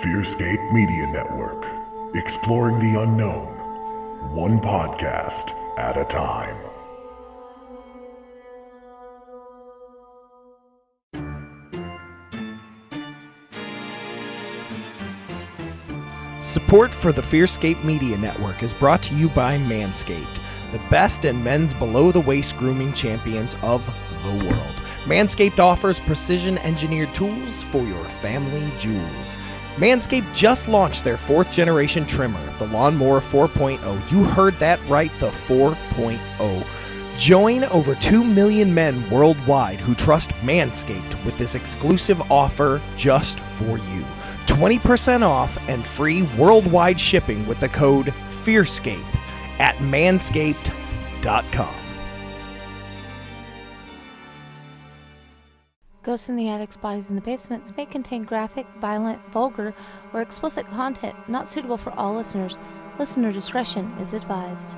Fearscape Media Network, exploring the unknown, one podcast at a time. Support for the Fearscape Media Network is brought to you by Manscaped, the best in men's below-the-waist grooming champions of the world. Manscaped offers precision-engineered tools for your family jewels. Manscaped just launched their 4th-generation trimmer, the Lawnmower 4.0. You heard that right, the 4.0. Join over 2 million men worldwide who trust Manscaped with this exclusive offer just for you. 20% off and free worldwide shipping with the code FEARSCAPE at manscaped.com. Ghosts in the Attics, Bodies in the Basements may contain graphic, violent, vulgar, or explicit content not suitable for all listeners. Listener discretion is advised.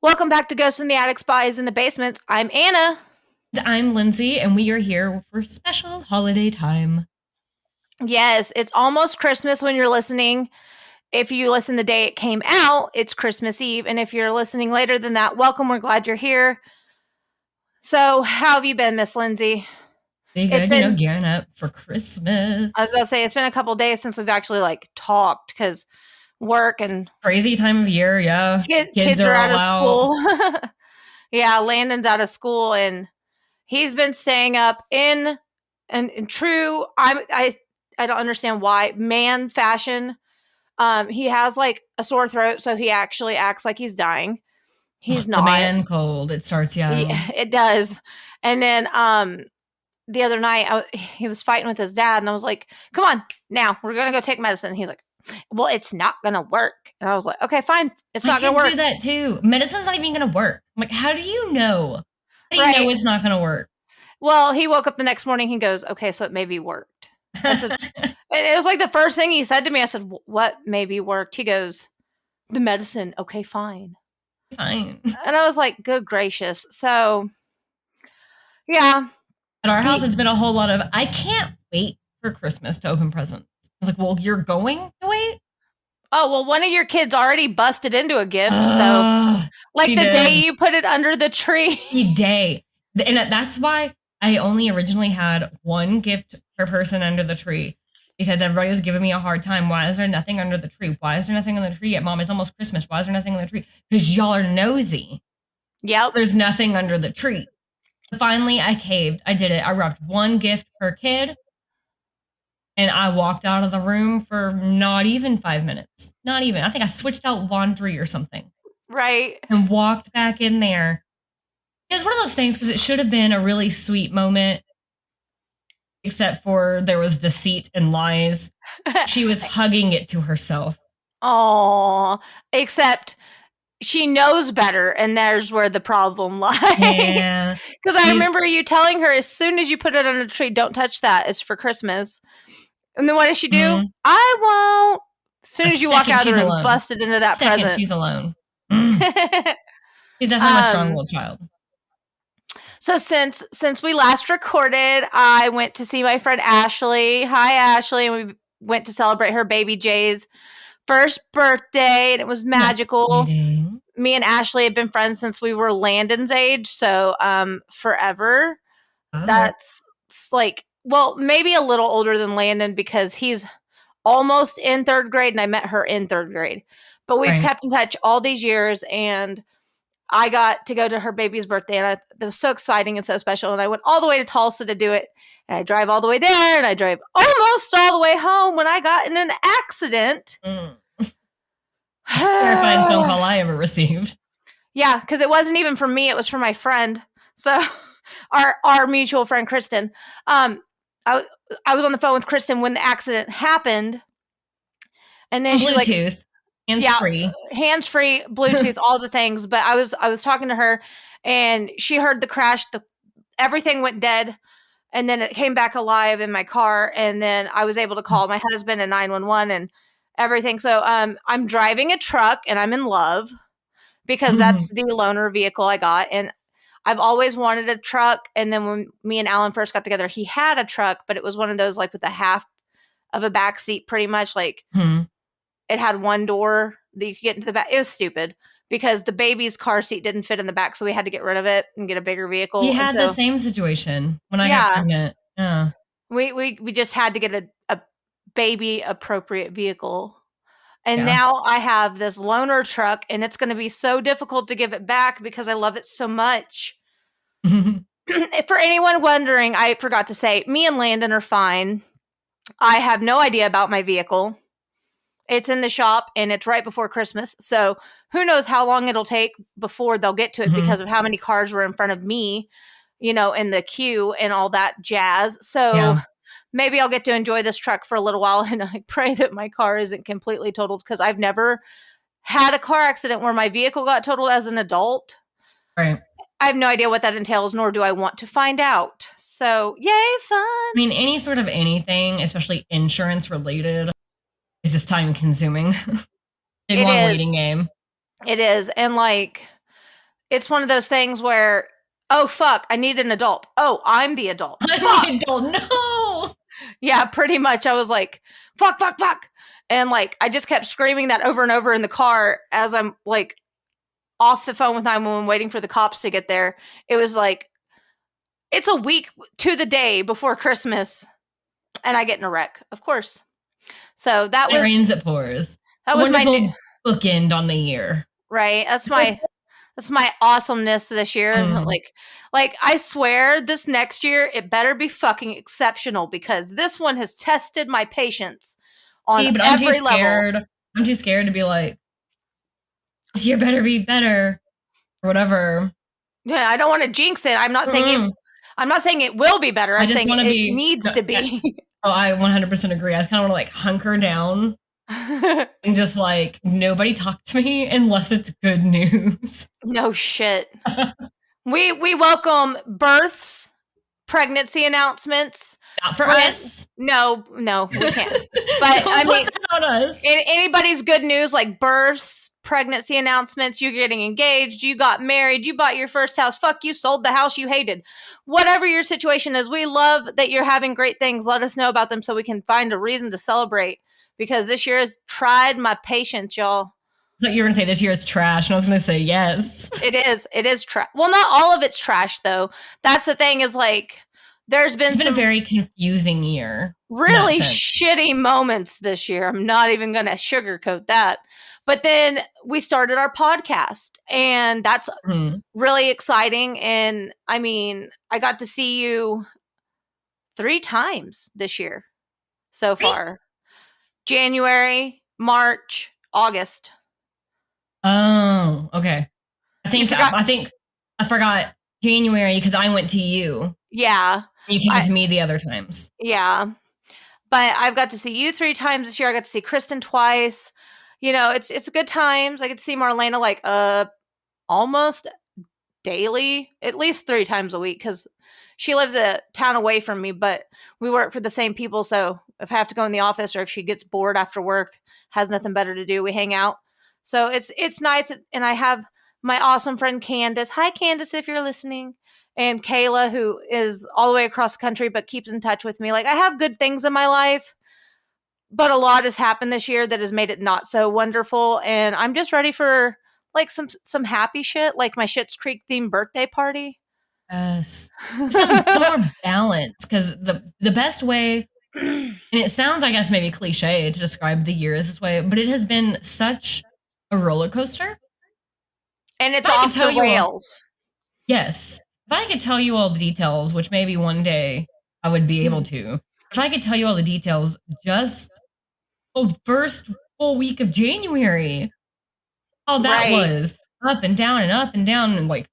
Welcome back to Ghosts in the Attics, Bodies in the Basements. I'm Anna. I'm Lindsey, and we are here for special holiday time. Yes, it's almost Christmas when you're listening. If you listen the day it came out, it's Christmas Eve. And if you're listening later than that, welcome. We're glad you're here. So, how have you been, Miss Lindsey? It's been, gearing up for Christmas. I was going to say, it's been a couple days since we've actually, talked, because work and crazy time of year, yeah. Kids are out of school. Yeah, Landon's out of school, and he's been staying up in true. I don't understand why man fashion. He has a sore throat, so he actually acts like he's dying. He's not. The man cold. It starts, yeah. It does. And then the other night he was fighting with his dad, and I was like, "Come on, now we're gonna go take medicine." And he's like, well, it's not going to work. And I was like, okay, fine. It's not going to work. Do that too. Medicine's not even going to work. I'm like, how do you know? How do you know it's not going to work? Well, he woke up the next morning. He goes, okay, so it maybe worked. I said, it was the first thing he said to me. I said, what maybe worked? He goes, the medicine. Okay, fine. Fine. And I was like, good gracious. So, yeah. At our house, it's been a whole lot of, I can't wait for Christmas to open presents. I was like, well, you're going to wait? Oh, well, one of your kids already busted into a gift. So, the day you put it under the tree. The day. And that's why I only originally had one gift per person under the tree. Because everybody was giving me a hard time. Why is there nothing under the tree? Why is there nothing on the tree yet, Mom? It's almost Christmas. Why is there nothing on the tree? Because y'all are nosy. Yep. There's nothing under the tree. Finally, I caved. I did it. I wrapped one gift per kid. And I walked out of the room for not even 5 minutes. Not even. I think I switched out laundry or something. Right. And walked back in there. It was one of those things because it should have been a really sweet moment. Except for there was deceit and lies. She was hugging it to herself. Oh, except she knows better. And there's where the problem lies. Yeah. Because I remember you telling her as soon as you put it on a tree, don't touch that. It's for Christmas. And then what does she do? Mm-hmm. I won't. As soon as you walk out of the room, busted into that present. She's alone. She's definitely a strong-willed child. So since we last recorded, I went to see my friend Ashley. Hi, Ashley. And we went to celebrate her baby Jay's first birthday, and it was magical. Me and Ashley have been friends since we were Landon's age, so forever. Oh. That's well, maybe a little older than Landon because he's almost in 3rd grade and I met her in 3rd grade. But we've kept in touch all these years, and I got to go to her baby's birthday, and it was so exciting and so special. And I went all the way to Tulsa to do it. And I drive all the way there, and I drive almost all the way home when I got in an accident. Terrifying phone call I ever received. Yeah, because it wasn't even for me; it was for my friend. So, our mutual friend Kristen. I was on the phone with Kristen when the accident happened, and then she was like, Bluetooth, hands-free. hands-free, Bluetooth, all the things. But I was talking to her, and she heard the crash. Everything went dead, and then it came back alive in my car, and then I was able to call my husband and 911 and everything. So I'm driving a truck, and I'm in love because that's the loaner vehicle I got, and I've always wanted a truck. And then when me and Alan first got together, he had a truck, but it was one of those like with a half of a back seat, pretty much like it had one door that you could get into the back. It was stupid because the baby's car seat didn't fit in the back, so we had to get rid of it and get a bigger vehicle. We had the same situation when I got pregnant. Yeah, we just had to get a baby appropriate vehicle. And now I have this loaner truck, and it's going to be so difficult to give it back because I love it so much. For anyone wondering, I forgot to say, me and Landon are fine. I have no idea about my vehicle. It's in the shop, and it's right before Christmas. So who knows how long it'll take before they'll get to it because of how many cars were in front of me, in the queue and all that jazz. So maybe I'll get to enjoy this truck for a little while, and I pray that my car isn't completely totaled because I've never had a car accident where my vehicle got totaled as an adult. Right. I have no idea what that entails, nor do I want to find out. So, yay, fun. I mean, any sort of anything, especially insurance related, is just time consuming. Big long waiting game. It is. And it's one of those things where, oh, fuck, I need an adult. Oh, I'm the adult. I'm the adult. No. Yeah, pretty much. I was like, fuck. And I just kept screaming that over and over in the car as I'm off the phone with 911 waiting for the cops to get there. It was it's a week to the day before Christmas, and I get in a wreck, of course. So that was... It rains, it pours. That was my bookend on the year. Right. That's my awesomeness this year. I swear this next year, it better be fucking exceptional because this one has tested my patience on every level. I'm too scared to be like, this year better be better or whatever. Yeah, I don't want to jinx it. I'm not saying it will be better. I'm saying it needs to be. Oh, I 100% agree. I kind of want to hunker down and just nobody talk to me unless it's good news. No shit. We welcome births, pregnancy announcements. Not for us. No, we can't. But I mean, not us. Anybody's good news like births, pregnancy announcements, you getting engaged, you got married, you bought your first house, fuck, you sold the house you hated. Whatever your situation is, we love that you're having great things. Let us know about them so we can find a reason to celebrate because this year has tried my patience, y'all. I thought you were going to say this year is trash, and I was going to say yes. It is trash. Well, not all of it's trash, though. That's the thing is it's been a very confusing year. Really shitty moments this year. I'm not even going to sugarcoat that. But then we started our podcast, and that's really exciting. And I mean, I got to see you 3 times this year so far. January, March, August. Oh, okay. I think I forgot January because I went to you. Yeah. You came to me the other times. Yeah. But I've got to see you 3 times this year. I got to see Kristen twice. It's good times. I get to see Marlena almost daily, at least 3 times a week because she lives a town away from me, but we work for the same people. So if I have to go in the office or if she gets bored after work, has nothing better to do, we hang out. So it's nice. And I have my awesome friend Candace. Hi, Candace, if you're listening. And Kayla, who is all the way across the country, but keeps in touch with me. I have good things in my life, but a lot has happened this year that has made it not so wonderful. And I'm just ready for some happy shit, like my Schitt's Creek themed birthday party. Yes. Some more balance. Because the best way, and it sounds, I guess, maybe cliche to describe the year as this way, but it has been such a roller coaster. And it's off the rails. Yes. If I could tell you all the details, which maybe one day I would be able to, if I could tell you all the details just the first full week of January, how that Right. was up and down and up and down. And like,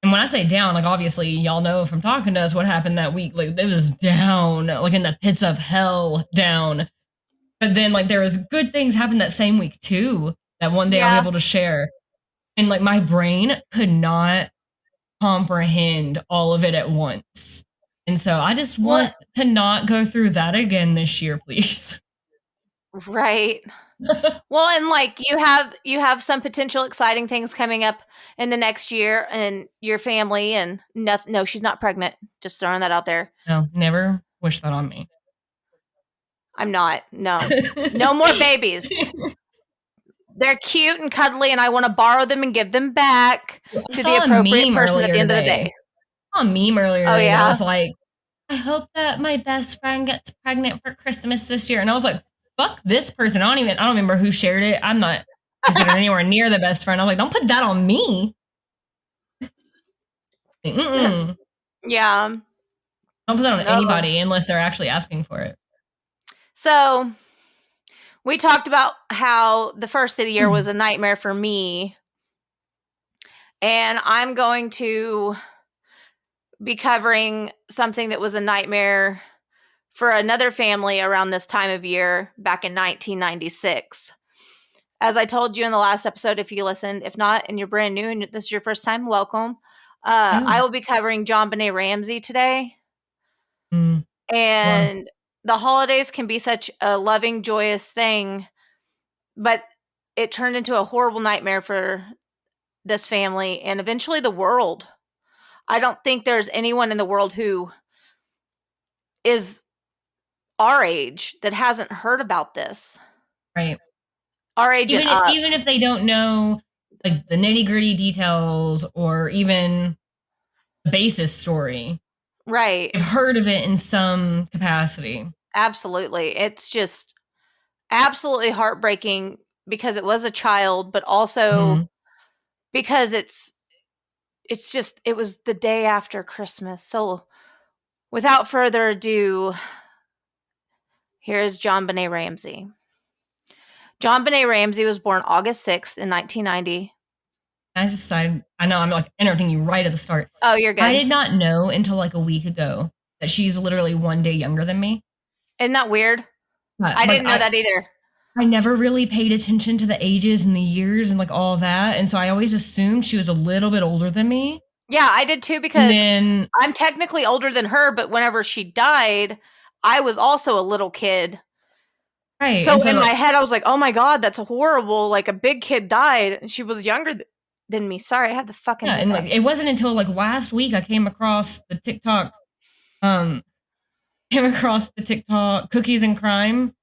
and when I say down, like obviously y'all know from talking to us what happened that week. Like it was down, like in the pits of hell down. But then like there was good things happened that same week too. That one day I'll be able to share. And like my brain could not comprehend all of it at once. And so I just want to not go through that again this year, please. Right. Well, and like you have some potential exciting things coming up in the next year and your family and no, she's not pregnant. Just throwing that out there. No, never wish that on me. I'm not. No. No more babies. They're cute and cuddly and I want to borrow them and give them back to the appropriate person at the end of the day. I saw a meme earlier today. Yeah. I was like, I hope that my best friend gets pregnant for Christmas this year. And I was like, fuck this person. I don't remember who shared it. I'm not considered anywhere near the best friend. I was like, don't put that on me. Mm-mm. Yeah. Don't put that on anybody unless they're actually asking for it. So we talked about how the first of the year was a nightmare for me. And I'm going to be covering something that was a nightmare for another family around this time of year back in 1996. As I told you in the last episode, if you listened, if not, and you're brand new and this is your first time, welcome. I will be covering Jonbenet Ramsay today. And the holidays can be such a loving, joyous thing, but it turned into a horrible nightmare for this family and eventually the world. I don't think there's anyone in the world who is our age that hasn't heard about this. Right. Our age even if they don't know like the nitty-gritty details or even the basis story. Right. I've heard of it in some capacity. Absolutely. It's just absolutely heartbreaking because it was a child, but also because it was the day after Christmas. So without further ado, here's Jonbenet Ramsay. Jonbenet Ramsay was born August 6th in 1990. I know I'm like interrupting you right at the start. Oh, you're good. I did not know until like a week ago that she's literally one day younger than me. Isn't that weird? I didn't know that either. I never really paid attention to the ages and the years and like all that. And so I always assumed she was a little bit older than me. Yeah, I did too because I'm technically older than her, but whenever she died, I was also a little kid. Right. So in my head, I was like, oh my God, that's horrible. Like a big kid died and she was younger than me. Sorry, I had the fucking and like it wasn't until like last week I came across the TikTok Cookies and Crime.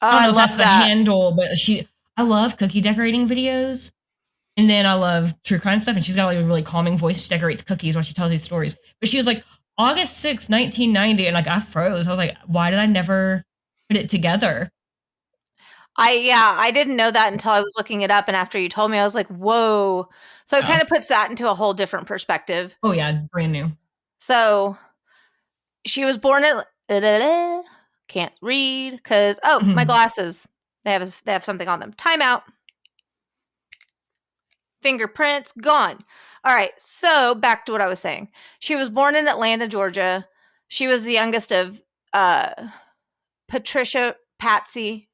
I don't know if that's the handle, but I love cookie decorating videos. And then I love true crime stuff. And she's got like a really calming voice. She decorates cookies while she tells these stories. But she was like, August 6th, 1990. And like, I froze. I was like, why did I never put it together? I didn't know that until I was looking it up. And after you told me, I was like, whoa. So it kind of puts that into a whole different perspective. Oh yeah. Brand new. So she was born at, can't read because, my glasses, they have something on them. Timeout. Fingerprints gone. All right. So back to what I was saying. She was born in Atlanta, Georgia. She was the youngest of Patricia, Patsy,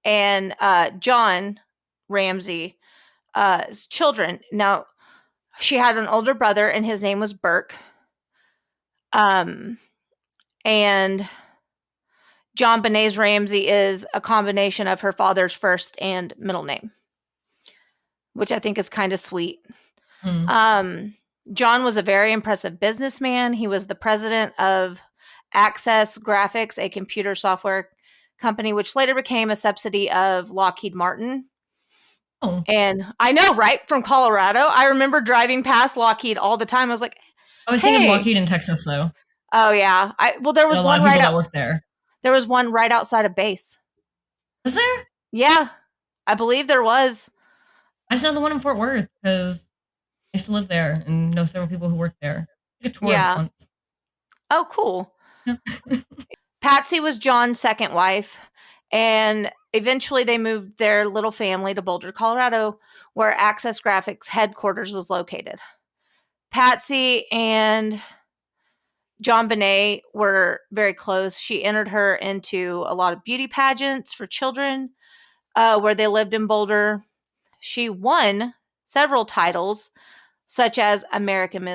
and John Ramsey children. Now, she had an older brother, and his name was Burke. And Jonbenet Ramsay is a combination of her father's first and middle name, which I think is kind of sweet. John was a very impressive businessman. He was the president of Access Graphics, a computer software company, which later became a subsidy of Lockheed Martin. Oh. And I know, right? From Colorado. I remember driving past Lockheed all the time. I was like, I was thinking of Lockheed in Texas, though. Oh, yeah. There was one right out there. There was one right outside of base. Was there? Yeah. I believe there was. I just know the one in Fort Worth because I used to live there and know several people who worked there. I took a tour once. Oh, cool. Patsy was John's second wife, And eventually they moved their little family to Boulder, Colorado, where Access Graphics headquarters was located. Patsy and Jonbenet were very close. She entered her into a lot of beauty pageants for children where they lived in Boulder. She won several titles, such as American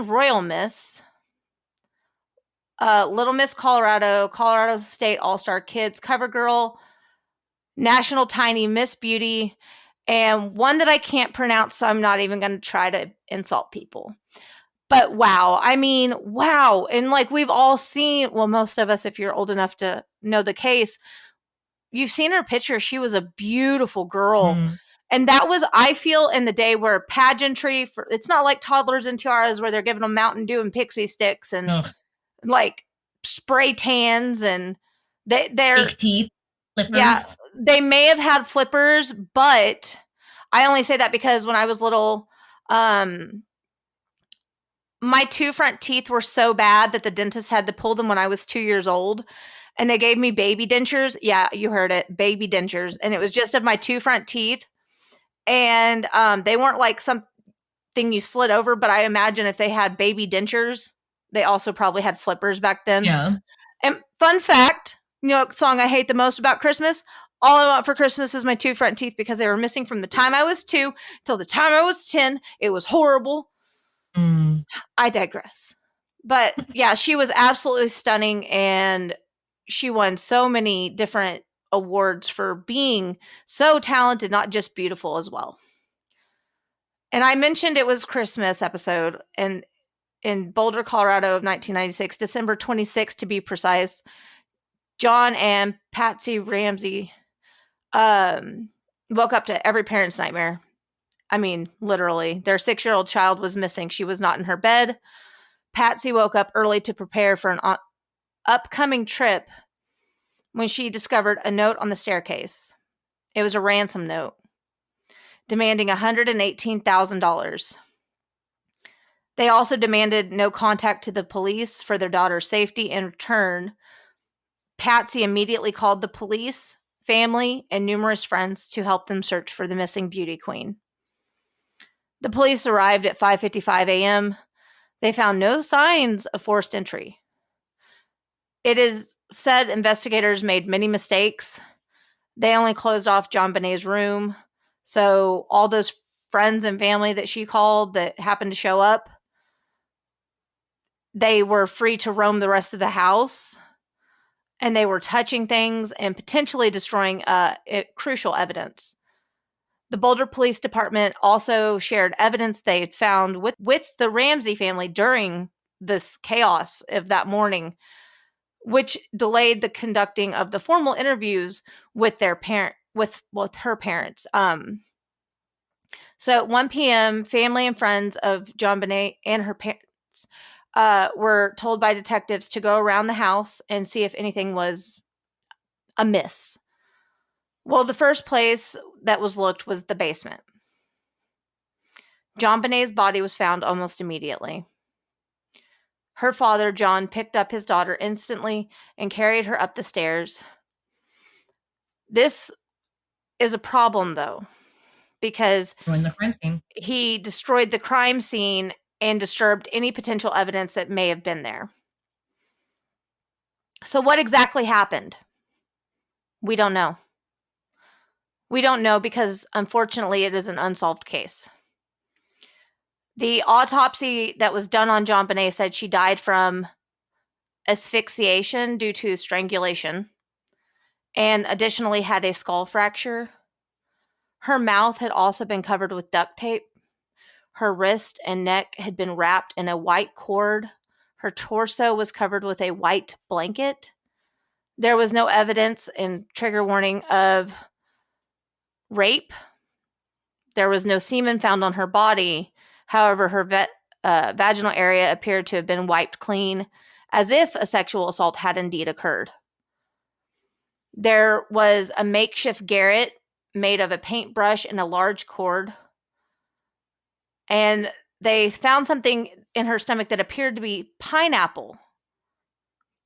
Royal Miss, Little Miss Colorado, Colorado State All-Star Kids Cover Girl, National Tiny Miss Beauty, and one that I can't pronounce, so I'm not even going to try to insult people. But wow. I mean, wow. And like we've all seen, well, most of us, if you're old enough to know the case, you've seen her picture. She was a beautiful girl. Mm. And that was, I feel, in the day where pageantry, it's not like Toddlers and Tiaras where they're giving them Mountain Dew and pixie sticks and like spray tans, and they're fake teeth, flippers. Yeah, they may have had flippers, but I only say that because when I was little, my 2 front teeth were so bad that the dentist had to pull them when I was 2 years old. And they gave me baby dentures. Yeah, you heard it. Baby dentures. And it was just of my 2 front teeth. And they weren't like something you slid over, but I imagine if they had baby dentures, they also probably had flippers back then. Yeah. And fun fact, you know what song I hate the most about Christmas? All I Want for Christmas is my 2 front teeth, because they were missing from the time I was 2 till the time I was 10. It was horrible. I digress. But yeah, she was absolutely stunning, and she won so many different awards for being so talented, not just beautiful as well. And I mentioned it was Christmas episode, and in Boulder, Colorado of 1996, December 26th to be precise, John and Patsy Ramsey woke up to every parent's nightmare. I mean, literally, their 6-year-old child was missing. She was not in her bed. Patsy woke up early to prepare for an upcoming trip when she discovered a note on the staircase. It was a ransom note demanding $118,000. They also demanded no contact to the police for their daughter's safety. In return, Patsy immediately called the police, family, and numerous friends to help them search for the missing beauty queen. The police arrived at 5:55 a.m. They found no signs of forced entry. It is said investigators made many mistakes. They only closed off Jonbenet's room, so all those friends and family that she called that happened to show up, they were free to roam the rest of the house, and they were touching things and potentially destroying crucial evidence. The Boulder Police Department also shared evidence they had found with the Ramsey family during this chaos of that morning, which delayed the conducting of the formal interviews with their with her parents. So at 1 p.m., family and friends of Jonbenet and her parents were told by detectives to go around the house and see if anything was amiss. Well, the first place that was looked was the basement. Jonbenet's body was found almost immediately. Her father, John, picked up his daughter instantly and carried her up the stairs. This is a problem, though, because he destroyed the crime scene and disturbed any potential evidence that may have been there. So what exactly happened? We don't know. We don't know because, unfortunately, it is an unsolved case. The autopsy that was done on Jonbenet said she died from asphyxiation due to strangulation, and additionally had a skull fracture. Her mouth had also been covered with duct tape. Her wrist and neck had been wrapped in a white cord. Her torso was covered with a white blanket. There was no evidence, and trigger warning, of rape. There was no semen found on her body. However, her vaginal area appeared to have been wiped clean, as if a sexual assault had indeed occurred. There was a makeshift garret made of a paintbrush and a large cord. And they found something in her stomach that appeared to be pineapple.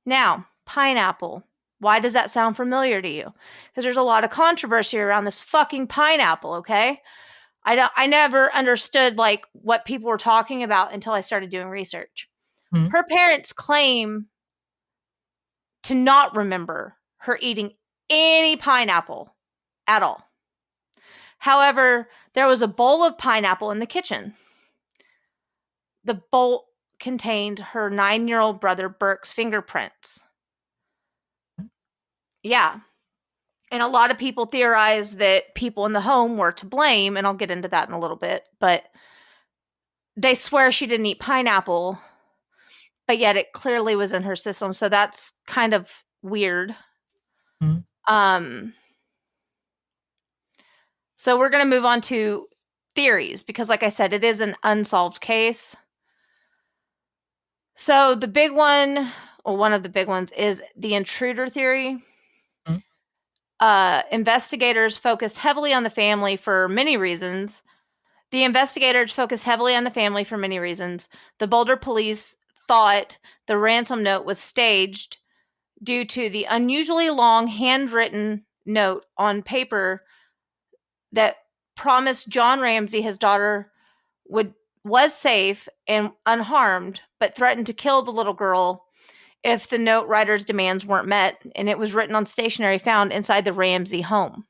Now, pineapple. Why does that sound familiar to you? Because there's a lot of controversy around this fucking pineapple, okay? I never understood like what people were talking about until I started doing research. Her parents claim to not remember her eating any pineapple at all. However, there was a bowl of pineapple in the kitchen. The bowl contained her 9-year-old brother Burke's fingerprints. Yeah. And a lot of people theorize that people in the home were to blame, and I'll get into that in a little bit, but they swear she didn't eat pineapple, but yet it clearly was in her system, so that's kind of weird. So we're going to move on to theories, because like I said, it is an unsolved case. So the big one, or one of the big ones, is the intruder theory. Investigators focused heavily on the family for many reasons. The Boulder police thought the ransom note was staged due to the unusually long handwritten note on paper that promised John Ramsey his daughter was safe and unharmed, but threatened to kill the little girl if the note writer's demands weren't met, and it was written on stationery found inside the Ramsey home.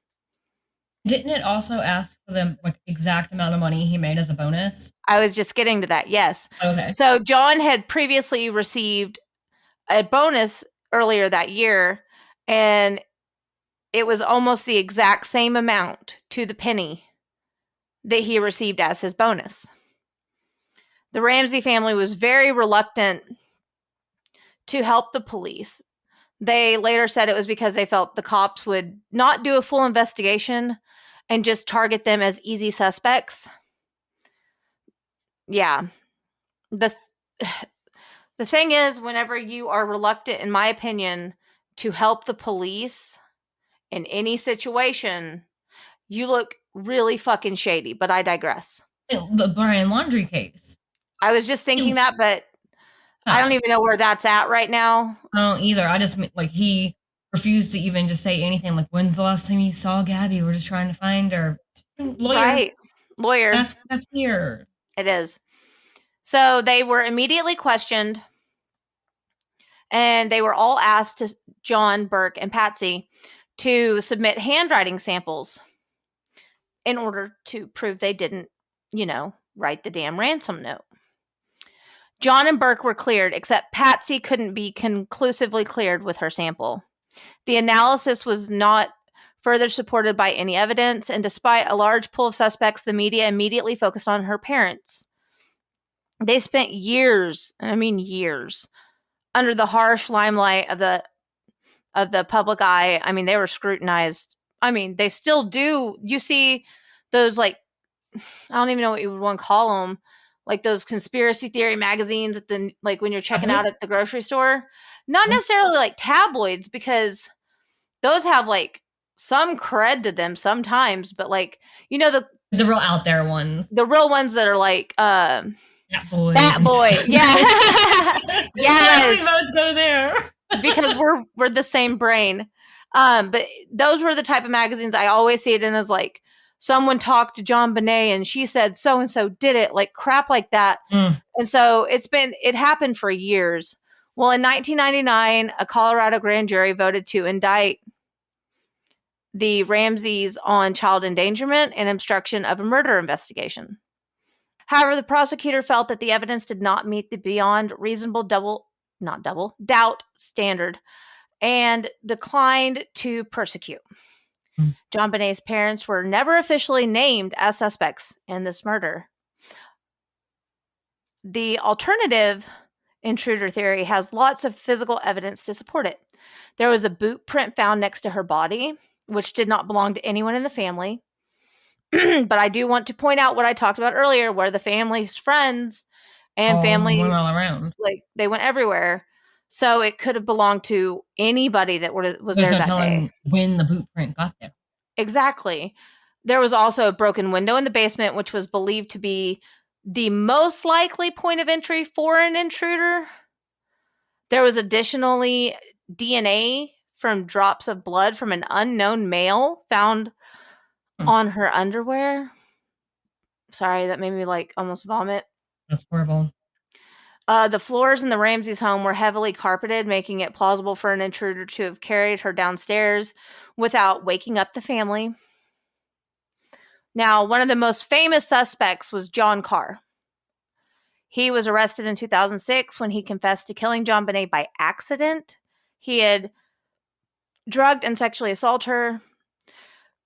Didn't it also ask for the exact amount of money he made as a bonus? I was just getting to that, yes. Okay. So John had previously received a bonus earlier that year, and it was almost the exact same amount to the penny that he received as his bonus. The Ramsey family was very reluctant to help the police. They later said it was because they felt the cops would not do a full investigation and just target them as easy suspects. Yeah. The thing is, whenever you are reluctant, in my opinion, to help the police in any situation, you look really fucking shady, but I digress. The Brian Laundrie case. I was just thinking that, but I don't even know where that's at right now. I don't either. I just, he refused to even just say anything. Like, when's the last time you saw Gabby? We're just trying to find her. Lawyer. Right. Lawyer. That's weird. It is. So they were immediately questioned, and they were all asked to John, Burke, and Patsy to submit handwriting samples in order to prove they didn't, write the damn ransom note. John and Burke were cleared, except Patsy couldn't be conclusively cleared with her sample. The analysis was not further supported by any evidence, and despite a large pool of suspects, the media immediately focused on her parents. They spent years, and I mean years, under the harsh limelight of the public eye. I mean, they were scrutinized. I mean, they still do. You see those, I don't even know what you would want to call them, like those conspiracy theory magazines at the when you're checking out at the grocery store. Not necessarily like tabloids, because those have some cred to them sometimes, but the real out there ones. The real ones that are Bat Boy. Yeah. Yes. We both go there. Because we're the same brain. But those were the type of magazines I always see it in as someone talked to Jonbenet and she said so-and-so did it, crap like that. And so it happened for years. Well, in 1999, a Colorado grand jury voted to indict the Ramseys on child endangerment and obstruction of a murder investigation. However, the prosecutor felt that the evidence did not meet the beyond reasonable doubt standard and declined to prosecute. Jonbenet's parents were never officially named as suspects in this murder. The alternative intruder theory has lots of physical evidence to support it. There was a boot print found next to her body, which did not belong to anyone in the family. But I do want to point out what I talked about earlier, where the family's friends and family went all around. They went everywhere. So it could have belonged to anybody that was There's there no that day. When the boot print got there. Exactly. There was also a broken window in the basement, which was believed to be the most likely point of entry for an intruder. There was additionally DNA from drops of blood from an unknown male found on her underwear. Sorry, that made me like almost vomit. That's horrible. The floors in the Ramseys' home were heavily carpeted, making it plausible for an intruder to have carried her downstairs without waking up the family. Now, one of the most famous suspects was John Carr. He was arrested in 2006 when he confessed to killing Jonbenet by accident. He had drugged and sexually assaulted her.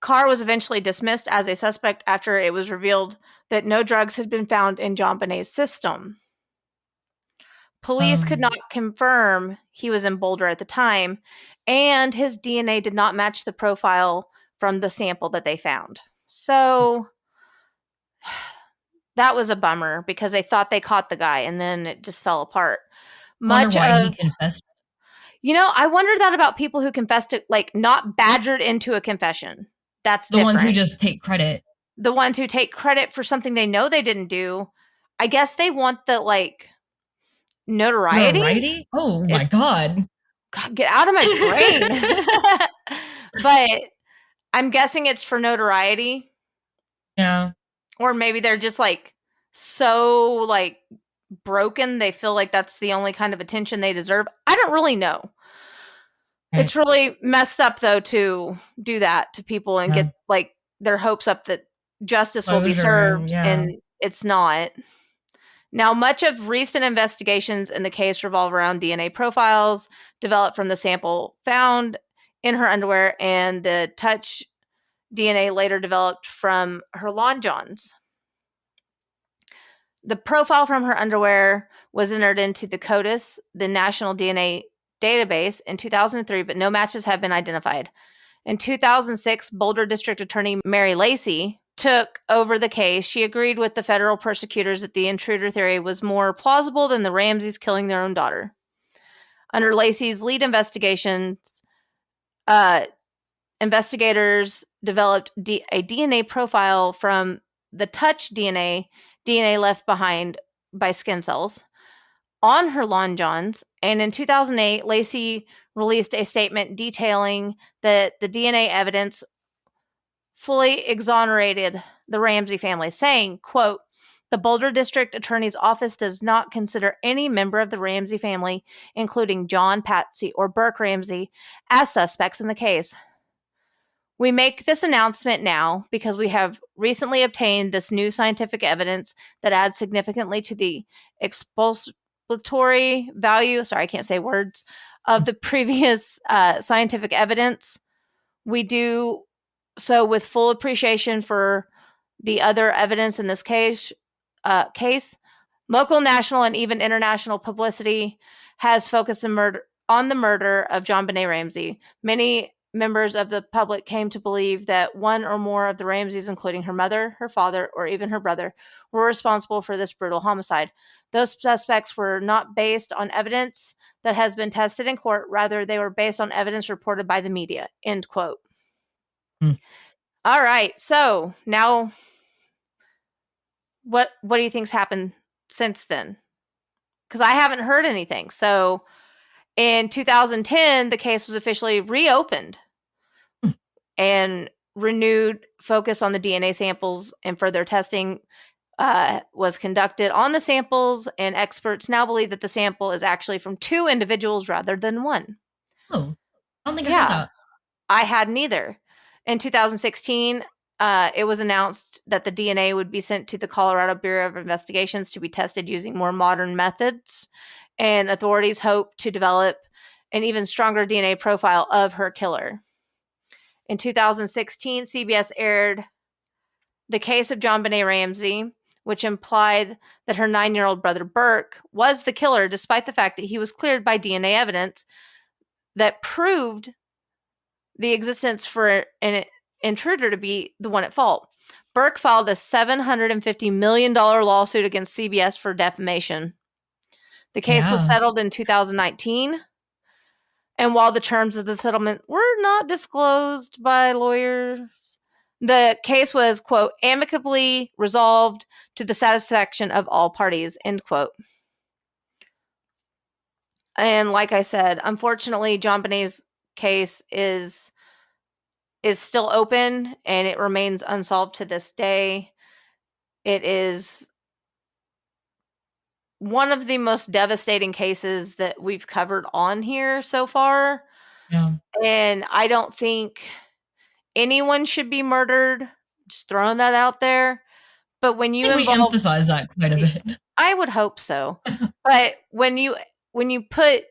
Carr was eventually dismissed as a suspect after it was revealed that no drugs had been found in Jonbenet's system. Police could not confirm he was in Boulder at the time, and his DNA did not match the profile from the sample that they found. So that was a bummer because they thought they caught the guy, and then it just fell apart. Wonder why he confessed. I wondered that about people who confessed to, like, not badgered into a confession. That's the different. Ones who just take credit. The ones who take credit for something they know they didn't do. I guess they want the, like, notoriety? Oh my God, get out of my brain. But I'm guessing it's for notoriety. Yeah. Or maybe they're just like so like broken they feel like that's the only kind of attention they deserve. I don't really know. Right. It's really messed up though to do that to people and get like their hopes up that justice will be served and it's not. Now, much of recent investigations in the case revolve around DNA profiles developed from the sample found in her underwear and the touch DNA later developed from her lawn johns. The profile from her underwear was entered into the CODIS, the National DNA Database, in 2003, but no matches have been identified. In 2006, Boulder District Attorney Mary Lacey took over the case. She agreed with the federal prosecutors that the intruder theory was more plausible than the Ramseys killing their own daughter. Under Lacey's lead investigations, investigators developed a DNA profile from the touch DNA left behind by skin cells on her lawn johns. And in 2008, Lacey released a statement detailing that the DNA evidence fully exonerated the Ramsey family, saying, quote, "The Boulder District Attorney's Office does not consider any member of the Ramsey family, including John, Patsy, or Burke Ramsey, as suspects in the case. We make this announcement now because we have recently obtained this new scientific evidence that adds significantly to the expository value," sorry, I can't say words, "of the previous scientific evidence. We do so with full appreciation for the other evidence in this case. Local, national, and even international publicity has focused on the murder of Jonbenet Ramsay. Many members of the public came to believe that one or more of the Ramseys, including her mother, her father, or even her brother, were responsible for this brutal homicide. Those suspects were not based on evidence that has been tested in court. Rather, they were based on evidence reported by the media." End quote. All right. So now what do you think's happened since then? Because I haven't heard anything. So in 2010, the case was officially reopened and renewed focus on the DNA samples, and further testing was conducted on the samples, and experts now believe that the sample is actually from 2 individuals rather than 1. Oh, I don't think I heard that. I hadn't either. In 2016, it was announced that the DNA would be sent to the Colorado Bureau of Investigations to be tested using more modern methods, and authorities hope to develop an even stronger DNA profile of her killer. In 2016, CBS aired The Case of Jonbenet Ramsay, which implied that her 9-year-old brother Burke was the killer, despite the fact that he was cleared by DNA evidence that proved the existence for an intruder to be the one at fault. Burke filed a $750 million lawsuit against CBS for defamation. The case was settled in 2019. And while the terms of the settlement were not disclosed by lawyers, the case was, quote, "amicably resolved to the satisfaction of all parties," end quote. And like I said, unfortunately, Jonbenet's case is still open and it remains unsolved to this day. It is one of the most devastating cases that we've covered on here so far. Yeah. And I don't think anyone should be murdered. Just throwing that out there. But when you we emphasize that quite a bit. I would hope so. But when you put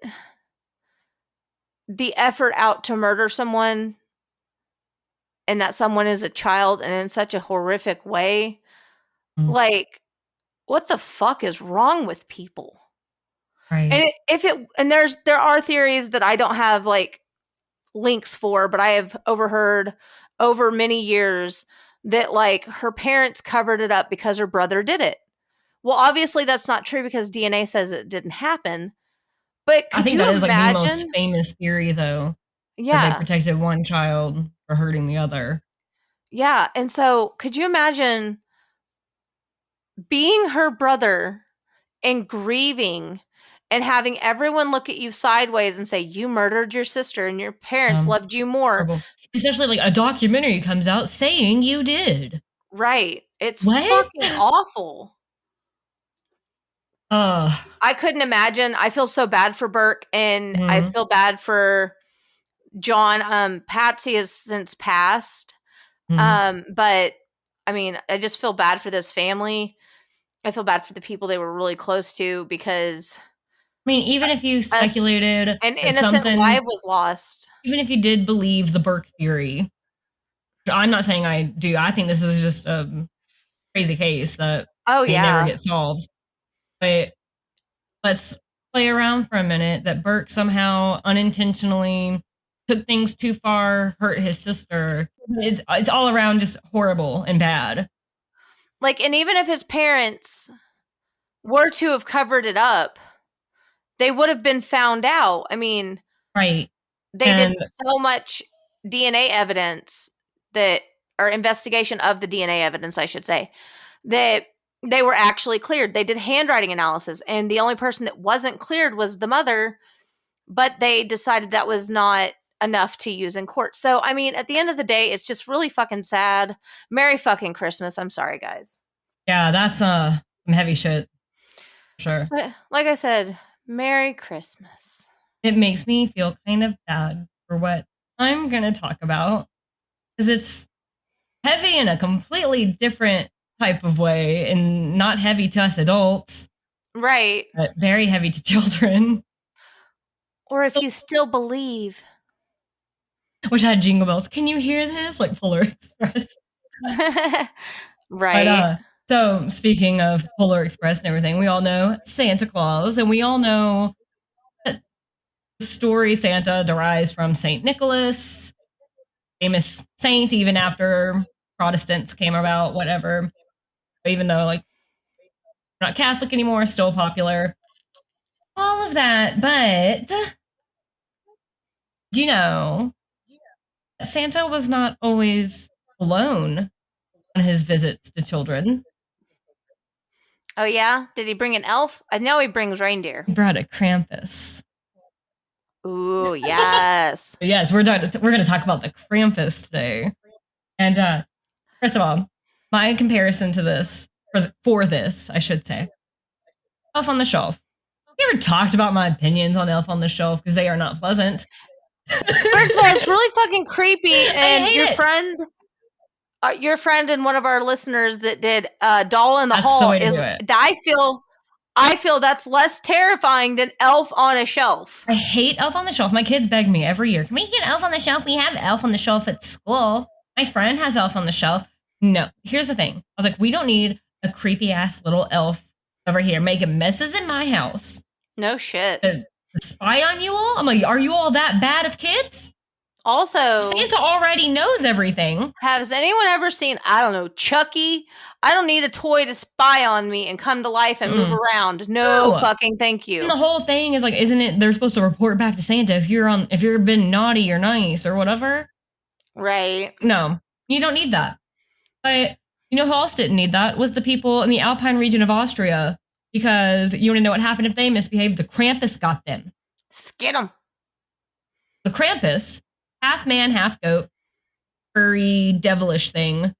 the effort out to murder someone and that someone is a child and in such a horrific way, like, what the fuck is wrong with people? Right. And there are theories that I don't have like links for, but I have overheard over many years that like her parents covered it up because her brother did it. Well, obviously that's not true because DNA says it didn't happen. But could I think you that is like imagine? the most famous theory, though. Yeah, that they protected one child for hurting the other. Yeah, and so could you imagine being her brother and grieving and having everyone look at you sideways and say you murdered your sister and your parents loved you more? Horrible. Especially like a documentary comes out saying you did. Right. It's fucking awful. I couldn't imagine. I feel so bad for Burke and I feel bad for John. Patsy has since passed. But I mean, I just feel bad for this family. I feel bad for the people they were really close to because I mean, even if you speculated an innocent life was lost. Even if you did believe the Burke theory, I'm not saying I do. I think this is just a crazy case that never get solved. But let's play around for a minute that Burke somehow unintentionally took things too far, hurt his sister. It's all around just horrible and bad. Like, and even if his parents were to have covered it up, they would have been found out. I mean, right. They did so much DNA evidence or investigation of the DNA evidence, I should say, that they were actually cleared. They did handwriting analysis, and the only person that wasn't cleared was the mother, but they decided that was not enough to use in court. So, I mean, at the end of the day, it's just really fucking sad. Merry fucking Christmas. I'm sorry, guys. Yeah, that's some heavy shit. Sure. But like I said, Merry Christmas. It makes me feel kind of bad for what I'm going to talk about because it's heavy in a completely different type of way and not heavy to us adults. Right. But very heavy to children. Or if you still believe. Which had jingle bells. Can you hear this? Like Polar Express. Right. But, so speaking of Polar Express and everything, we all know Santa Claus, and we all know that the story Santa derives from St. Nicholas, famous saint, even after Protestants came about, whatever. Even though, like, we're not Catholic anymore, still popular. All of that, but do you know Santa was not always alone on his visits to children? Oh, yeah? Did he bring an elf? I know he brings reindeer. He brought a Krampus. Ooh, yes. Yes, we're going to talk about the Krampus today. And first of all, my comparison to this, for this, I should say, Elf on the Shelf. Have you ever talked about my opinions on Elf on the Shelf? Because they are not pleasant. First of all, it's really fucking creepy. And your friend and one of our listeners that did Doll in the Hall is, I feel that's less terrifying than Elf on a Shelf. I hate Elf on the Shelf. My kids beg me every year, can we get Elf on the Shelf? We have Elf on the Shelf at school. My friend has Elf on the Shelf. No, here's the thing. I was like, we don't need a creepy ass little elf over here making messes in my house. No shit. To spy on you all? I'm like, are you all that bad of kids? Also, Santa already knows everything. Has anyone ever seen, I don't know, Chucky? I don't need a toy to spy on me and come to life and move around. No fucking thank you. And the whole thing is like, isn't it, they're supposed to report back to Santa if you're been naughty or nice or whatever? Right. No, you don't need that. But you know who else didn't need that? Was the people in the Alpine region of Austria. Because you want to know what happened if they misbehaved? The Krampus got them. Skid them. The Krampus, half man, half goat, furry, devilish thing.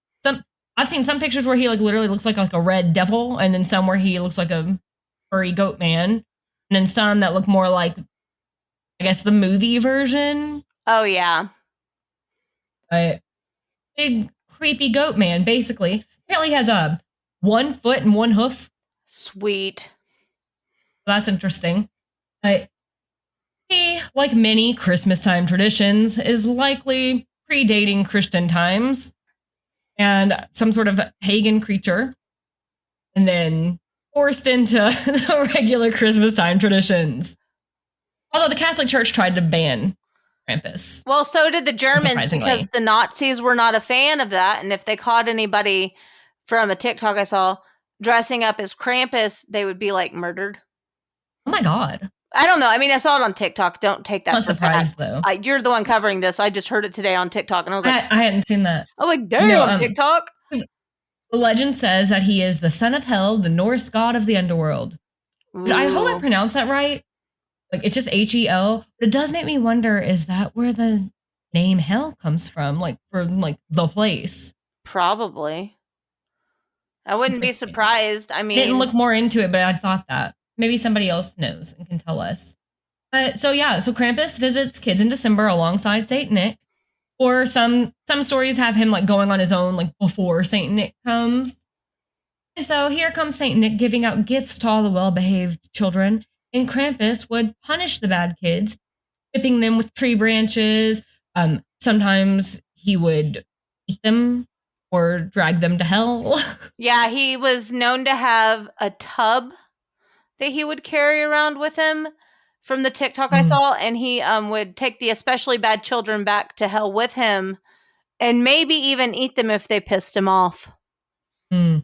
I've seen some pictures where he like literally looks like a red devil, and then some where he looks like a furry goat man, and then some that look more like, I guess, the movie version. Oh yeah. Big creepy goat man, basically. Apparently he has a 1 foot and 1 hoof. Sweet. That's interesting. He, like many Christmastime traditions, is likely predating Christian times and some sort of pagan creature, and then forced into the regular Christmastime traditions. Although the Catholic Church tried to ban Krampus. Well, so did the Germans, because the Nazis were not a fan of that. And if they caught anybody from a TikTok I saw dressing up as Krampus, they would be like murdered. Oh my God. I don't know. I mean, I saw it on TikTok. Don't take that Not for surprised, fact. though. You're the one covering this. I just heard it today on TikTok, and I was like, I hadn't seen that. I was like, damn, TikTok. The legend says that he is the son of Hel, the Norse god of the underworld. I hope I pronounced that right. Like, it's just Hel. But it does make me wonder, is that where the name Hel comes from? Like, for, like, the place? Probably. I wouldn't be surprised. I mean, didn't look more into it, but I thought that. Maybe somebody else knows and can tell us. But so Krampus visits kids in December alongside Saint Nick. Or some stories have him like going on his own like before Saint Nick comes. And so here comes Saint Nick giving out gifts to all the well-behaved children. And Krampus would punish the bad kids, whipping them with tree branches. Sometimes he would eat them or drag them to hell. Yeah, he was known to have a tub that he would carry around with him from the TikTok I saw, and he would take the especially bad children back to hell with him, and maybe even eat them if they pissed him off. And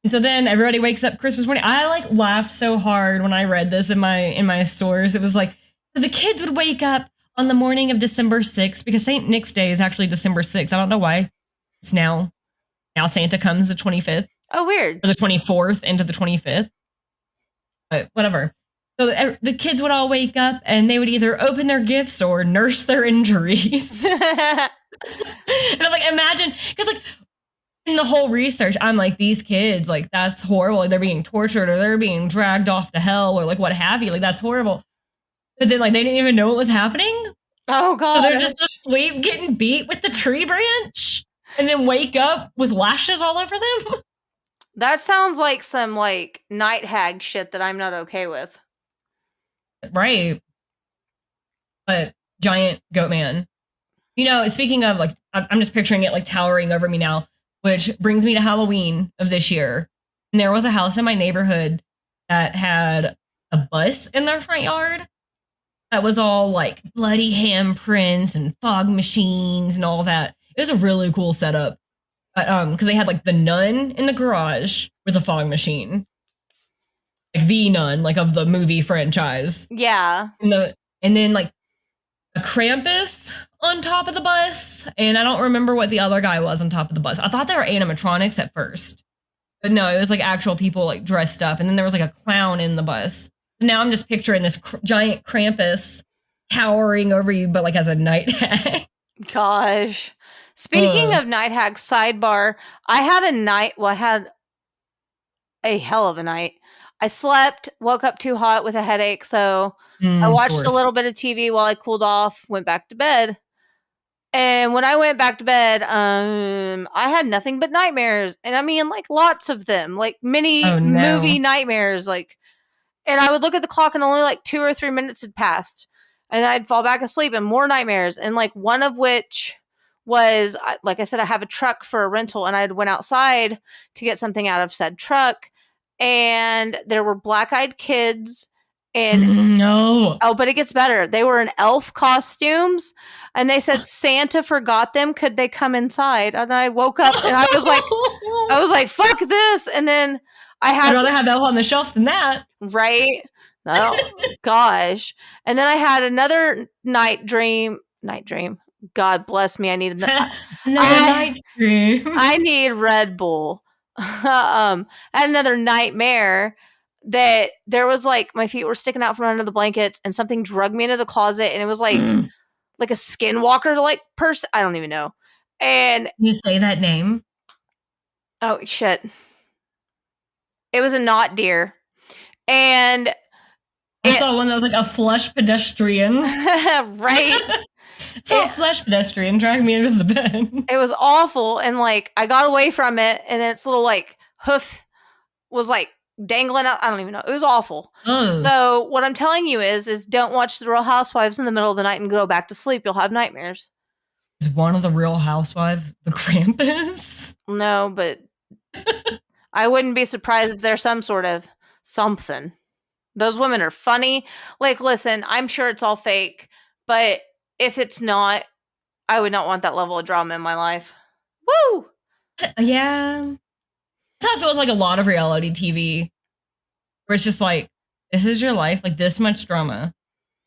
so then everybody wakes up Christmas morning. I like laughed so hard when I read this in my source. It was like, so the kids would wake up on the morning of December 6th, because St. Nick's Day is actually December 6th. I don't know why. It's now Santa comes the 25th. Oh, weird. Or the 24th into the 25th. But whatever. So the kids would all wake up and they would either open their gifts or nurse their injuries. And I'm like, imagine, because like in the whole research, I'm like, these kids, like, that's horrible. Like, they're being tortured or they're being dragged off to hell or like what have you. Like, that's horrible. But then like they didn't even know what was happening. Oh God. So they're just asleep getting beat with the tree branch and then wake up with lashes all over them. That sounds like some like night hag shit that I'm not okay with. Right. But giant goat man. You know, speaking of like, I'm just picturing it like towering over me now, which brings me to Halloween of this year. And there was a house in my neighborhood that had a bus in their front yard that was all like bloody handprints and fog machines and all that. It was a really cool setup. Because they had like the nun in the garage with a fog machine. Like the nun, like of the movie franchise. Yeah. And then like a Krampus on top of the bus. And I don't remember what the other guy was on top of the bus. I thought they were animatronics at first. But no, it was like actual people like dressed up. And then there was like a clown in the bus. Now I'm just picturing this giant Krampus towering over you, but like as a night hag. Gosh. Speaking of night hags, sidebar, I had a hell of a night. I slept, woke up too hot with a headache, so I watched a little bit of TV while I cooled off, went back to bed. And when I went back to bed, I had nothing but nightmares. And I mean, like, lots of them, like mini movie nightmares. Like, and I would look at the clock and only like 2 or 3 minutes had passed. And I'd fall back asleep and more nightmares. And like one of which was, like I said, I have a truck for a rental, and I went outside to get something out of said truck, and there were black-eyed kids, and but it gets better. They were in elf costumes, and they said Santa forgot them. Could they come inside? And I woke up and I was like, fuck this. And then I'd rather have elf on the shelf than that, right? Oh gosh. And then I had another night dream. God bless me. I need another night dream. I need Red Bull. I had another nightmare that there was like my feet were sticking out from under the blankets, and something dragged me into the closet, and it was like like a skinwalker like person. I don't even know. And You say that name? oh shit. It was a not deer. And I saw one that was like a flesh pedestrian. right. So a flesh pedestrian dragged me into the bed. It was awful. And like I got away from it and its little like hoof was like dangling out. I don't even know. It was awful. Ugh. So what I'm telling you is don't watch The Real Housewives in the middle of the night and go back to sleep. You'll have nightmares. Is one of the Real Housewives the Krampus? No, but I wouldn't be surprised if there's some sort of something. Those women are funny. Like, listen, I'm sure it's all fake, but if it's not, I would not want that level of drama in my life. Woo! Yeah. That's how I feel with like a lot of reality TV, where it's just like, this is your life, like this much drama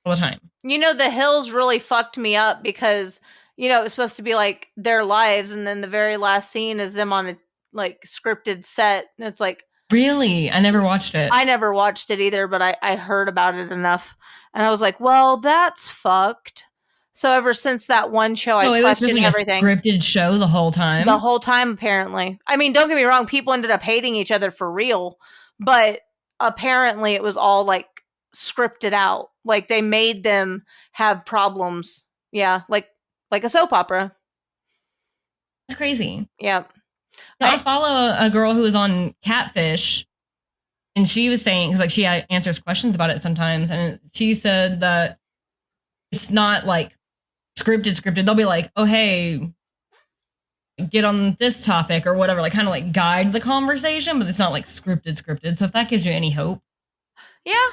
all the time. You know, The Hills really fucked me up because, you know, it was supposed to be like their lives, and then the very last scene is them on a like scripted set. And it's like, really? I never watched it. I never watched it either, but I heard about it enough. And I was like, well, that's fucked. So ever since that one show, I questioned everything. A scripted show the whole time? The whole time, apparently. I mean, don't get me wrong. People ended up hating each other for real. But apparently it was all like scripted out. Like they made them have problems. Yeah, like a soap opera. That's crazy. Yeah. I follow a girl who was on Catfish, and she was saying, because like she answers questions about it sometimes, and she said that it's not like scripted. They'll be like, oh, hey, get on this topic or whatever, like kind of like guide the conversation, but it's not like scripted. So if that gives you any hope. Yeah.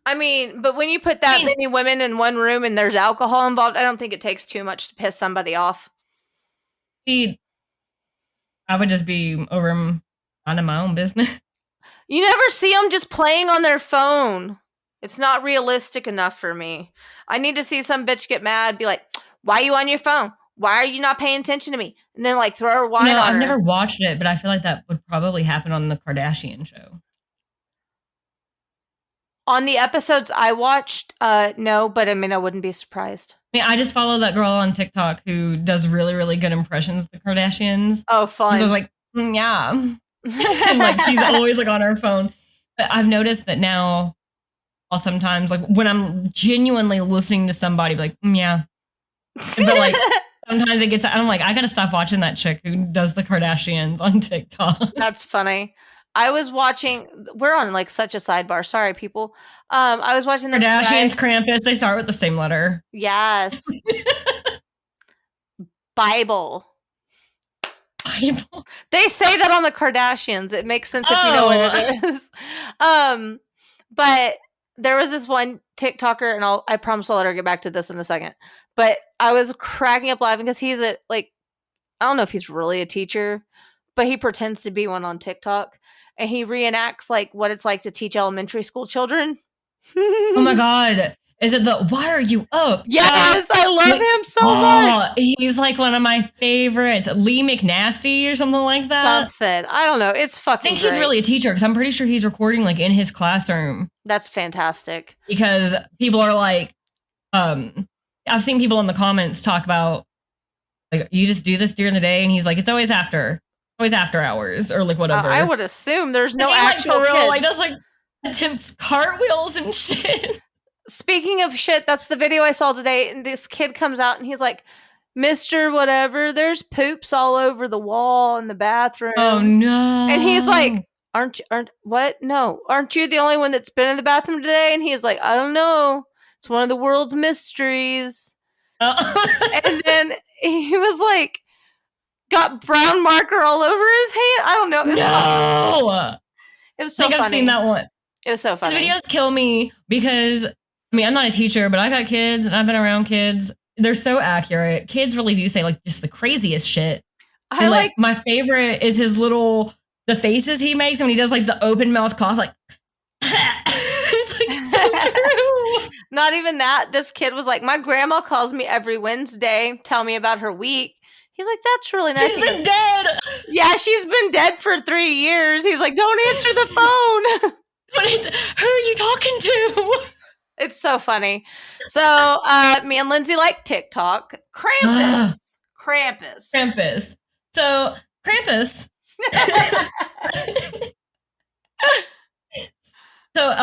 I mean, but when you put that many women in one room and there's alcohol involved, I don't think it takes too much to piss somebody off. I would just be over minding my own business. You never see them just playing on their phone. It's not realistic enough for me. I need to see some bitch get mad, be like, why are you on your phone? Why are you not paying attention to me? And then like throw her wine on her. I've never watched it, but I feel like that would probably happen on the Kardashian show. On the episodes I watched, no, but I mean, I wouldn't be surprised. I mean, I just follow that girl on TikTok who does really, really good impressions of the Kardashians. Oh, fun. So I was like, yeah. And like, she's always like on her phone. But I've noticed that now, I'll sometimes, like when I'm genuinely listening to somebody, be like, yeah. But like, sometimes it gets, I'm like, I gotta stop watching that chick who does the Kardashians on TikTok. That's funny. I was watching, we're on like such a sidebar. Sorry, people. I was watching this Kardashians, Krampus, they start with the same letter. Yes. Bible. They say that on the Kardashians. It makes sense if you know what it is. But there was this one TikToker, and I promise I'll let her get back to this in a second. But I was cracking up laughing because he's I don't know if he's really a teacher, but he pretends to be one on TikTok. And he reenacts like what it's like to teach elementary school children. Oh my God. Is it why are you up? Yes, I love him so much. He's like one of my favorites. Lee McNasty or something like that. Something. I don't know. It's fucking I think he's really a teacher because I'm pretty sure he's recording like in his classroom. That's fantastic. Because people are like, I've seen people in the comments talk about like, you just do this during the day. And he's like, it's always after hours or like whatever. I would assume there's no actual like, for real, kid. like does like attempts cartwheels and shit. Speaking of shit, that's the video I saw today. And this kid comes out and he's like, Mr. Whatever, there's poops all over the wall in the bathroom. Oh no. And he's like, aren't you the only one that's been in the bathroom today? And he's like, I don't know. It's one of the world's mysteries. And then he was like, got brown marker all over his hand. I don't know. It was so funny. I've seen that one. It was so funny. These videos kill me because, I mean, I'm not a teacher, but I got kids and I've been around kids. They're so accurate. Kids really do say like just the craziest shit. I like my favorite is the faces he makes when he does like the open mouth cough, like it's like so true. Not even that. This kid was like, my grandma calls me every Wednesday, tell me about her week. He's like, that's really nice. She's been dead. Yeah, she's been dead for 3 years. He's like, don't answer the phone. Who are you talking to? It's so funny. So me and Lindsay like TikTok. Krampus. So Krampus. So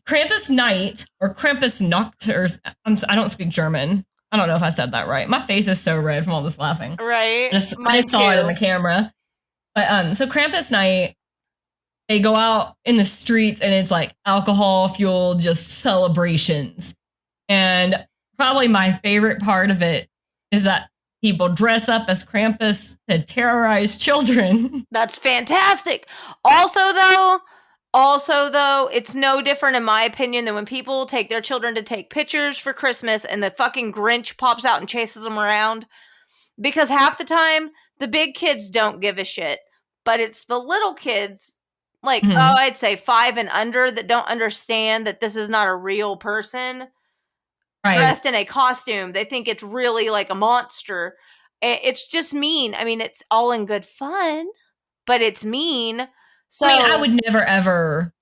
Krampus night or Krampus Nacht, or I don't speak German. I don't know if I said that right. My face is so red from all this laughing. Right. I just saw it in the camera. But so Krampus night, they go out in the streets and it's like alcohol fueled just celebrations. And probably my favorite part of it is that people dress up as Krampus to terrorize children. That's fantastic. Also, though, it's no different in my opinion than when people take their children to take pictures for Christmas and the fucking Grinch pops out and chases them around. Because half the time, the big kids don't give a shit. But it's the little kids, like, I'd say 5 and under, that don't understand that this is not a real person dressed in a costume. They think it's really like a monster. It's just mean. I mean, it's all in good fun, but it's mean. So I mean, I would never ever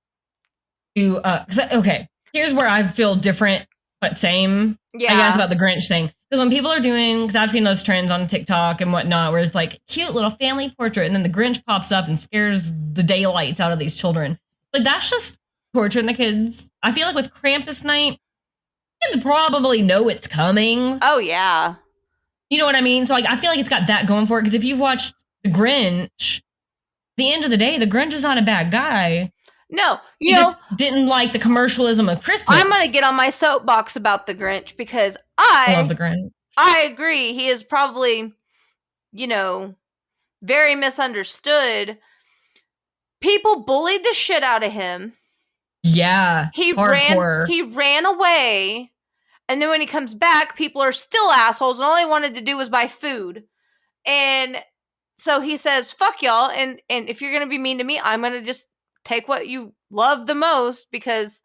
do. Okay, here's where I feel different, but same. Yeah. I guess about the Grinch thing, because when people are doing, because I've seen those trends on TikTok and whatnot, where it's like cute little family portrait, and then the Grinch pops up and scares the daylights out of these children. Like that's just torturing the kids. I feel like with Krampus night, kids probably know it's coming. Oh yeah. You know what I mean? So like, I feel like it's got that going for it. Because if you've watched the Grinch, at the end of the day, the Grinch is not a bad guy. No, he just didn't like the commercialism of Christmas. I'm going to get on my soapbox about the Grinch because I love the Grinch. I agree. He is probably, very misunderstood. People bullied the shit out of him. Yeah. He ran away. And then when he comes back, people are still assholes, and all they wanted to do was buy food. And so he says, fuck y'all, and if you're going to be mean to me, I'm going to just take what you love the most, because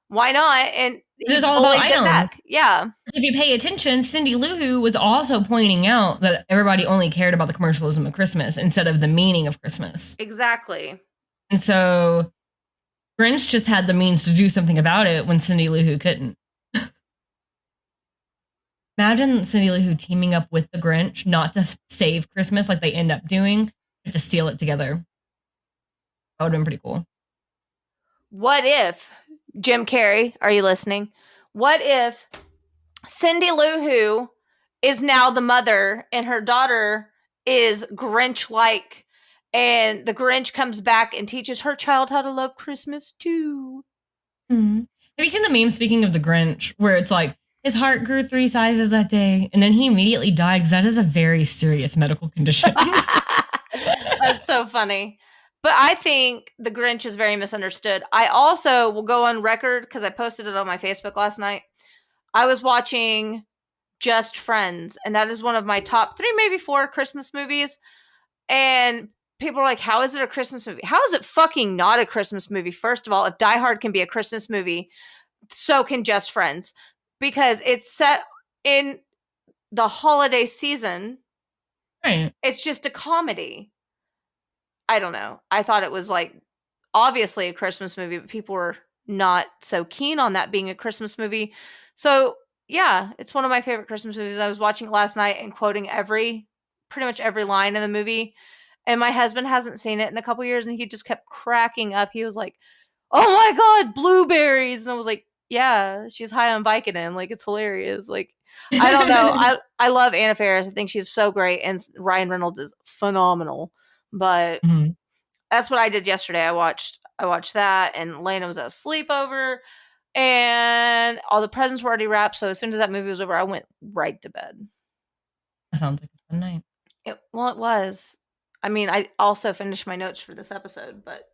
why not? And it's all about items. Back. Yeah. If you pay attention, Cindy Lou Who was also pointing out that everybody only cared about the commercialism of Christmas instead of the meaning of Christmas. Exactly. And so Grinch just had the means to do something about it when Cindy Lou Who couldn't. Imagine Cindy Lou Who teaming up with the Grinch, not to save Christmas like they end up doing, but to steal it together. That would have been pretty cool. What if, Jim Carrey, are you listening? What if Cindy Lou Who is now the mother and her daughter is Grinch-like, and the Grinch comes back and teaches her child how to love Christmas too? Mm-hmm. Have you seen the meme, speaking of the Grinch, where it's like, his heart grew 3 sizes that day, and then he immediately died because that is a very serious medical condition. That's so funny. But I think the Grinch is very misunderstood. I also will go on record, because I posted it on my Facebook last night. I was watching Just Friends, and that is one of my top 3, maybe 4 Christmas movies. And people are like, how is it a Christmas movie? How is it fucking not a Christmas movie? First of all, if Die Hard can be a Christmas movie, so can Just Friends. Because it's set in the holiday season. Right. It's just a comedy. I don't know. I thought it was like obviously a Christmas movie, but people were not so keen on that being a Christmas movie. So yeah, it's one of my favorite Christmas movies. I was watching it last night and quoting pretty much every line in the movie. And my husband hasn't seen it in a couple years, and he just kept cracking up. He was like, "Oh my God, blueberries!" And I was like, yeah, she's high on Vicodin. Like, it's hilarious. Like, I don't know. I love Anna Faris. I think she's so great. And Ryan Reynolds is phenomenal. But that's what I did yesterday. I watched that, and Lena was at a sleepover, and all the presents were already wrapped. So as soon as that movie was over, I went right to bed. That sounds like a fun night. It was. I mean, I also finished my notes for this episode, but...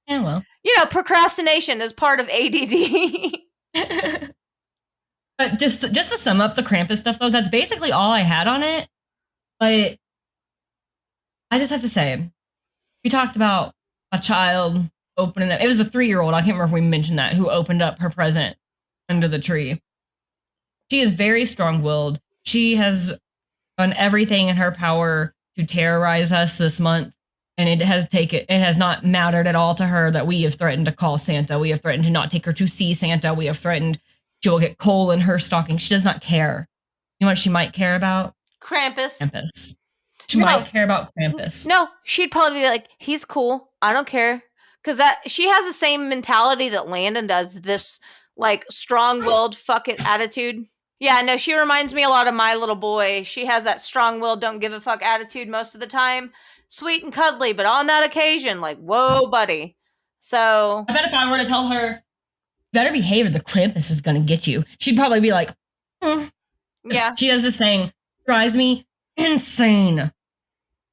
Yeah, well. Procrastination is part of ADD. But just to sum up the Krampus stuff, though, that's basically all I had on it. But I just have to say, we talked about a child opening it. It was a 3-year-old. I can't remember if we mentioned that, who opened up her present under the tree. She is very strong-willed. She has done everything in her power to terrorize us this month. And it has not mattered at all to her that we have threatened to call Santa. We have threatened to not take her to see Santa. We have threatened She will get coal in her stocking. She does not care. You know what she might care about? Krampus. She might care about Krampus. No, she'd probably be like, he's cool. I don't care. Because she has the same mentality that Landon does. This like strong-willed fuck it attitude. Yeah, no, she reminds me a lot of my little boy. She has that strong-willed, don't give a fuck attitude most of the time. Sweet and cuddly, but on that occasion, like, whoa, buddy. So I bet if I were to tell her, better behave or the Krampus is going to get you, she'd probably be like, yeah. She has this saying, drives me insane.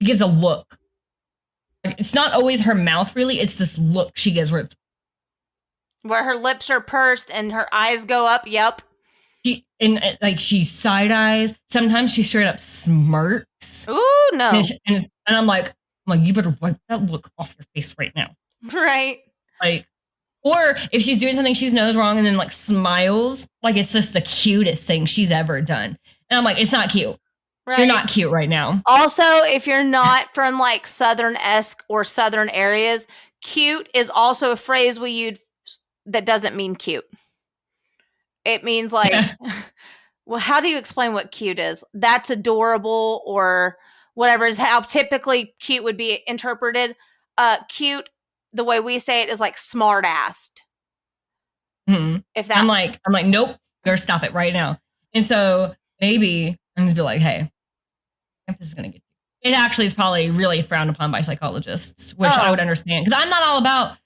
She gives a look. Like, it's not always her mouth, really. It's this look she gives where her lips are pursed and her eyes go up. Yep. She side eyes. Sometimes she straight up smirks. Ooh, no. And I'm like, you better wipe that look off your face right now. Right. Like, or if she's doing something she knows wrong and then like smiles, like it's just the cutest thing she's ever done. And I'm like, it's not cute. Right. You're not cute right now. Also, if you're not from like Southern-esque or Southern areas, cute is also a phrase we use that doesn't mean cute. It means like, well, how do you explain what cute is? That's adorable or whatever is how typically cute would be interpreted. Cute, the way we say it, is like smart-assed. Mm-hmm. If that, I'm like, nope, you gotta stop it right now. And so maybe I'm just be like, hey, Krampus is gonna get you. It actually is probably really frowned upon by psychologists, which I would understand because I'm not all about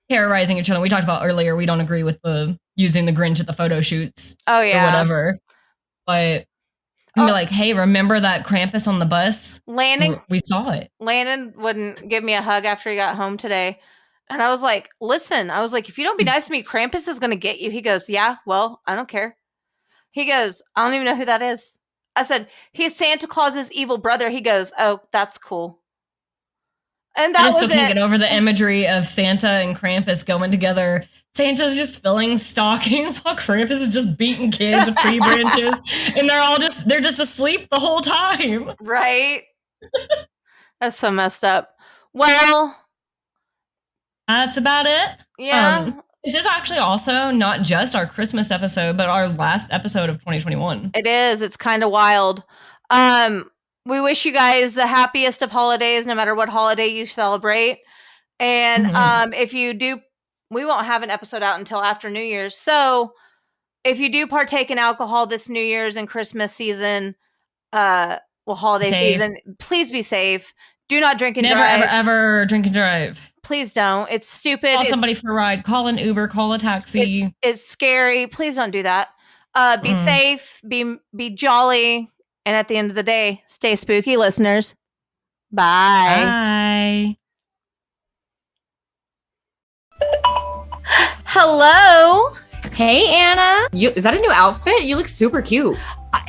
terrorizing your children. We talked about earlier. We don't agree with the using the Grinch at the photo shoots. Oh yeah, or whatever. But I'm be like, hey, remember that Krampus on the bus? Landon, we saw it. Landon wouldn't give me a hug after he got home today. And I was like, listen, if you don't be nice to me, Krampus is going to get you. He goes, yeah, well, I don't care. He goes, I don't even know who that is. I said, he's Santa Claus's evil brother. He goes, oh, that's cool. And that was it. I can't get over the imagery of Santa and Krampus going together. Santa's just filling stockings while Krampus is just beating kids with tree branches. And they're just asleep the whole time. Right? That's so messed up. Well, that's about it. Yeah. This is actually also not just our Christmas episode, but our last episode of 2021. It is. It's kind of wild. We wish you guys the happiest of holidays, no matter what holiday you celebrate. And if you do, we won't have an episode out until after New Year's. So if you do partake in alcohol this New Year's and Christmas season, holiday season, please be safe. Do not drink and drive. Never, ever drink and drive. Please don't. It's stupid. Call somebody for a ride. Call an Uber. Call a taxi. It's scary. Please don't do that. Be safe. Be jolly. And at the end of the day, stay spooky, listeners. Bye. Bye. Hello. Hey, Anna. Is that a new outfit? You look super cute.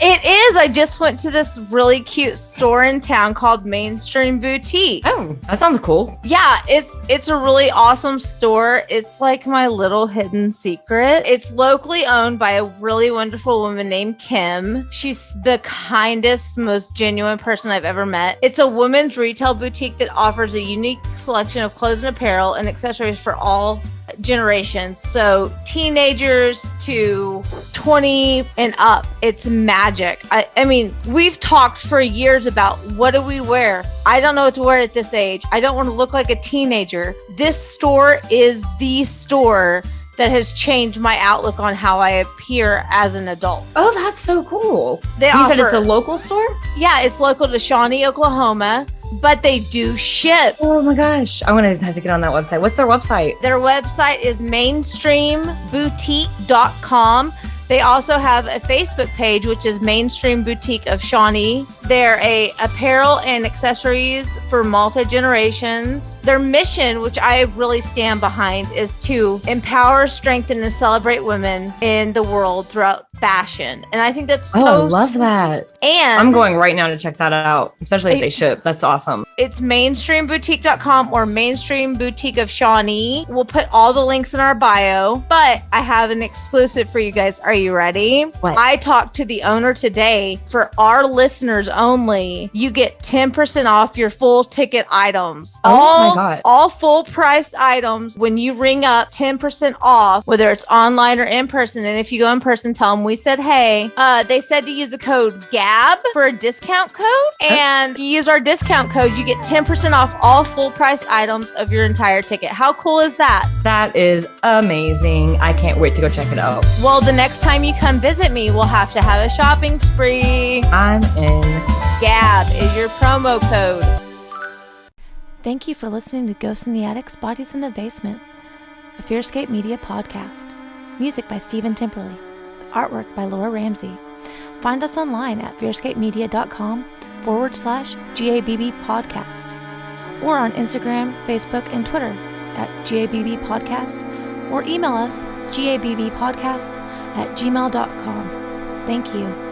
It is. I just went to this really cute store in town called Mainstream Boutique. Oh, that sounds cool. Yeah, it's a really awesome store. It's like my little hidden secret. It's locally owned by a really wonderful woman named Kim. She's the kindest, most genuine person I've ever met. It's a women's retail boutique that offers a unique selection of clothes and apparel and accessories for all generations. So teenagers to 20 and up. It's magic. I mean, we've talked for years about what do we wear? I don't know what to wear at this age. I don't want to look like a teenager. This store is the store that has changed my outlook on how I appear as an adult. Oh, that's so cool. You said it's a local store? Yeah, it's local to Shawnee, Oklahoma, but they do ship. Oh my gosh. I'm going to have to get on that website. What's their website? Their website is mainstreamboutique.com. They also have a Facebook page, which is Mainstream Boutique of Shawnee. They're a apparel and accessories for multi-generations. Their mission, which I really stand behind, is to empower, strengthen, and celebrate women in the world throughout fashion. And I think that's so... Oh, I love that. And I'm going right now to check that out, especially if they ship. That's awesome. It's mainstreamboutique.com or Mainstream Boutique of Shawnee. We'll put all the links in our bio, but I have an exclusive for you guys. Are you ready? What? I talked to the owner today. For our listeners only, you get 10% off your full ticket items. Oh my God. All full priced items when you ring up, 10% off, whether it's online or in person. And if you go in person, tell them we said, hey, they said to use the code GABB for a discount code. And if you use our discount code, you get 10% off all full price items of your entire ticket. How cool is that? That is amazing. I can't wait to go check it out. Well, the next time you come visit me, we'll have to have a shopping spree. I'm in. GABB is your promo code. Thank you for listening to Ghosts in the Attics, Bodies in the Basement, a Fearscape Media podcast. Music by Stephen Timperley. Artwork by Laura Ramsey. Find us online at fearscapemedia.com/GABB podcast or on Instagram, Facebook, and Twitter at GABB podcast or email us gabbpodcast@gmail.com. Thank you.